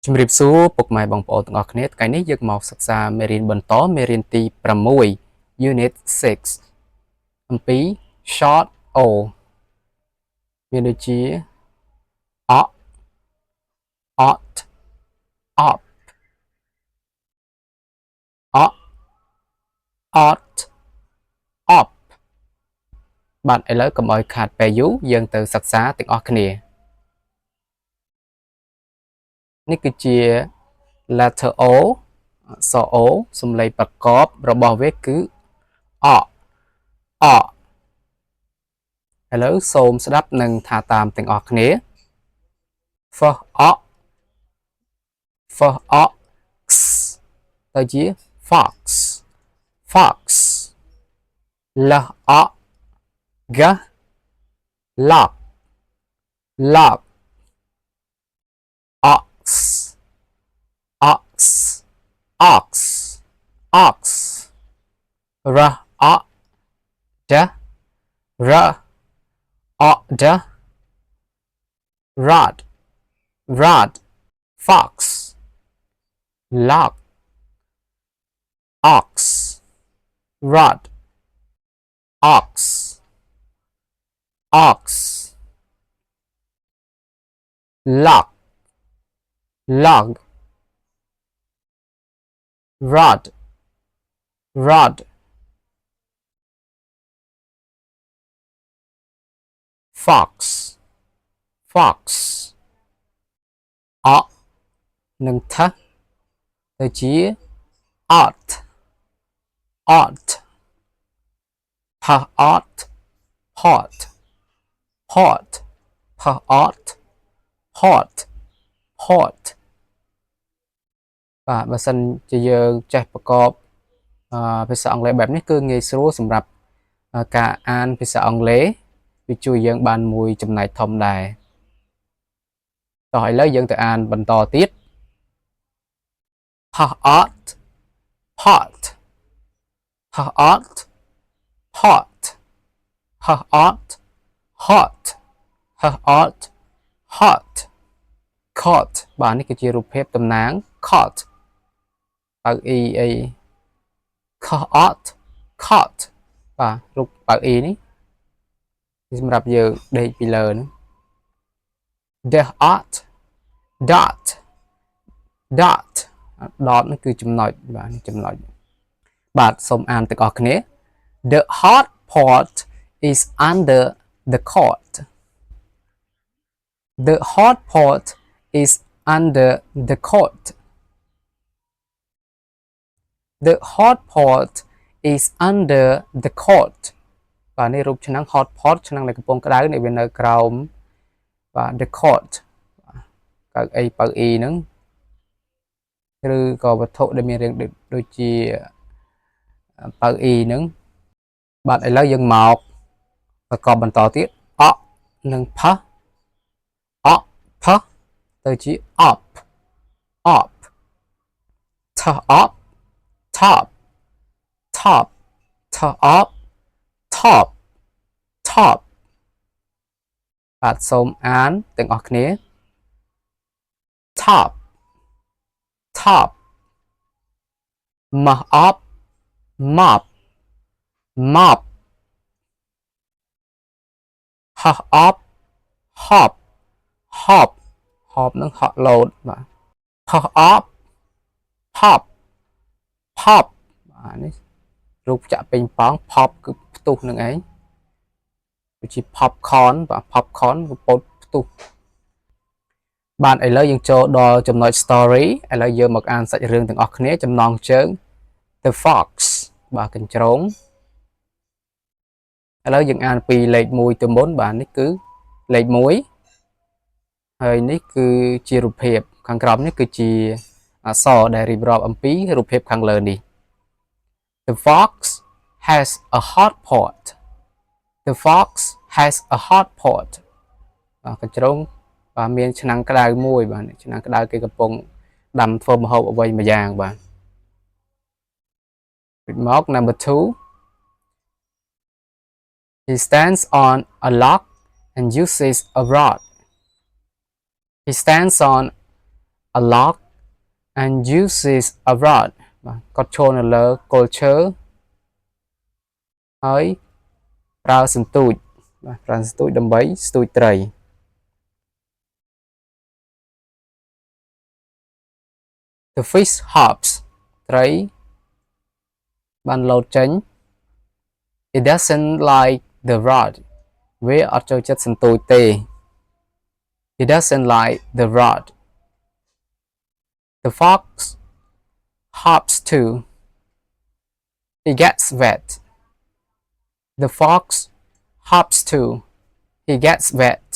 ជំរាបសួរពុកម៉ែបងប្អូនទាំងអស់គ្នាថ្ងៃនេះយើងមកសិក្សាមេរៀនបន្តមេរៀនទី6 Unit 6អំពី Short O មានដូចជា ought ought up ought ought up បាទឥឡូវកុំឲ្យខាតពេលយូរយើងទៅសិក្សាទាំងអស់គ្នានេះគឺជា letter O អក្សរ O សំឡេងប្រកបរបស់វាគឺ អឥឡូវសូមស្ដាប់និងថាតាមទាំងអស់គ្នា first អ x ទៅជា fox l អ g log ox r o d rod fox log ox rod ox log rod fox អ និងថទៅជា ought ought potបាទបើសិនជាយើងចេះប្រកបភាសាអង់គ្លេសបែបនេះគឺងាយស្រួលសម្រាប់ការអានភាសាអង់គ្លេសវាជួយយើងបានមួយចំណែកធំដែរតោះឥឡូវយើងទៅអានបន្តទៀត ought pot ought hot cot បាទនេះគឺជារូបភាពតំណាង cot បើក e អី cot បាទរូបបើក e នេះសម្រាប់យើងដេកពីលើហ្នឹង the ought dot នេះគឺចំណុចបាទចំណុចបាទសូមអានទាំងអស់គ្នា the hot pot is under the cot the hot pot is under the cot the hot pot is under the cot បាទនេះរូបឆ្នាំង hot pot ឆ្នាំងដែលកំពុងក្តៅនេះវានៅក្រោមបាទ the cot បើក a បើក e ហ្នឹងឬក៏វត្ថុដែលមានរាងដូចជាបើ e ហ្នឹងបាទឥឡូវយើងមកប្រកបបន្តទៀតអនិងផទៅជា up topបាទសូមអានទាំងអស់គ្នា top mop hop នឹងហក់លោតបាទ pop បាទនេះរូបចាក់ពេញប៉ោង pop គឺផ្ទុះនឹងឯងដូចជា popcorn បាទ popcorn គឺពោតផ្ទុះបាទឥឡូវយើងចូលដល់ចំណុច story ឥឡូវយើងមកអានសាច់រឿងទាំងអស់គ្នាចំណងជើង The Fox បាទកញ្ជ្រោងឥឡូវយើងអានពីលេខ1ទៅមុនបាទនេះគឺលេខ1ហើយនេះគឺជារូបភាពខាងក្រោមនេះគឺជាអក្សរដែលរៀបរាប់អំពីរូបភាពខាងលើនេះ The fox has a hot pot The fox has a hot pot កញ្ជ្រោងបាទមានឆ្នាំងក្តៅមួយបាទឆ្នាំងក្តៅគេកំពុងដាំធ្វើម្ហូបអ្វីមួយយ៉ាងបាទ Mark number 2 He stands on a log and uses a rod He stands on a lot and uses a rod បាទគាត់ឈរនៅលើ culture ហើយប្រើសន្ទូចបាទប្រើសន្ទូចដើម្បីស្ទូចត្រី The fish hops ត្រីបានលោតចេញ It doesn't like the rod វាអត់ចូលចិត្តសន្ទូចទេ It doesn't like the rod The fox hops too He gets wet The fox hops too He gets wet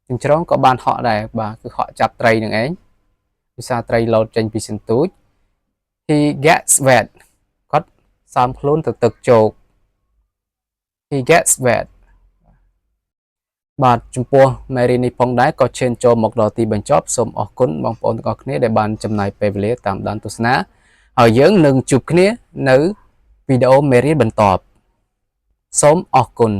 ចិញ្ច្រងក៏បានហក់ដែរបាទគឺហក់ចាប់ត្រីនឹងឯងភាសាត្រីលោតចេញពីសន្ទូច He gets wet គាត់សើមខ្លួនទៅទឹកជោក He gets wet បាទចំពោះមេរៀននេះផងដែរក៏ឈានចូលមកដល់ទីបញ្ចប់សូមអរគុណបងប្អូនទាំងអស់គ្នាដែលបានចំណាយពេលវេលាតាមដានទស្សនាហើយយើងនឹងជួបគ្នានៅវីដេអូមេរៀនបន្ទាប់សូមអរគុណ